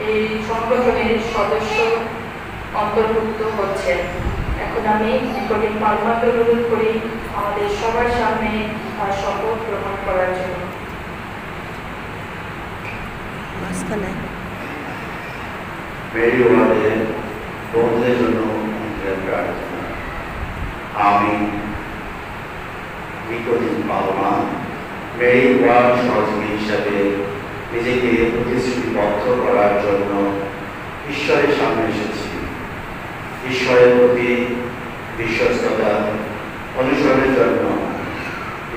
এই সংগঠনের সদস্য অন্তর্ভুক্ত হচ্ছেন। এখন আমি নিকটে পালমাকে অনুরোধ করি আমাদের সবার সামনে শপথ গ্রহণ করার জন্য। মেরি ওয়ার্ডের বন্ধুদের জন্য প্রার্থনা। আমি নিকোদিন পালমা মেরি ওয়ার্ড সহযোগী হিসাবে নিজেকে প্রতিশ্রুতিবদ্ধ করার জন্য ঈশ্বরের সামনে এসেছি। ঈশ্বরের প্রতি বিশ্বস্ততা অনুসরণের জন্য,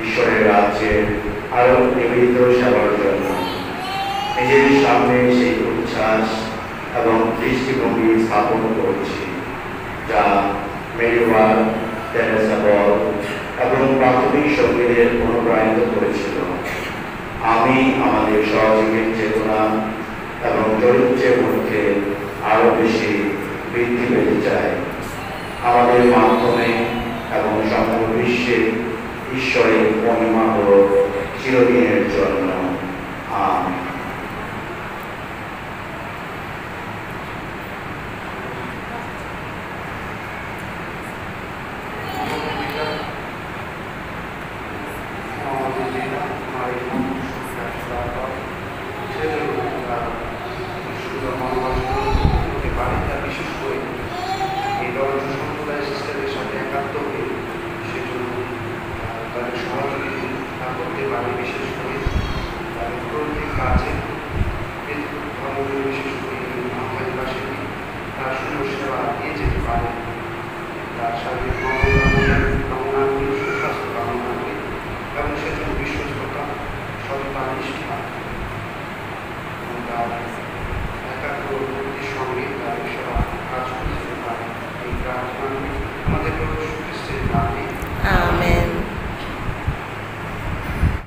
ঈশ্বরের রাজ্যে আরো নিবেদিত সেবার জন্য নিজের সামনে সেই উচ্ছ্বাস এবং দৃষ্টিভঙ্গি স্থাপন করছি যা মেরি ওয়ার্ড, তেরেসা বল এবং প্রাথমিক সঙ্গীদের অনুপ্রাণিত করেছিল। আমি আমাদের সহযোগীর চেতনা এবং চরিত্রের মধ্যে আরো বেশি বৃদ্ধি পেতে চাই, আমাদের মাধ্যমে এবং সমগ্র বিশ্বে ঈশ্বরের মহিমা ও চিরদিনের জন্য। আমেন। বিশেষ করে তাদের প্রত্যেক কাজে বিশেষ করে মাথায় পাশে তার সুযোগ সেবা দিয়ে যেতে পারে। তার শারীরিক কামনা করি, সুস্বাস্থ্য কামনা করি এবং সেজন্য বিশ্বস্ততা, সততা, নিষ্ঠা এবং তার একাগ্র ভক্তির সঙ্গে তাদের সেবা কাজ করতে পারে। এই প্রার্থনা আমাদের প্রভু যীশু খ্রিস্টের নামে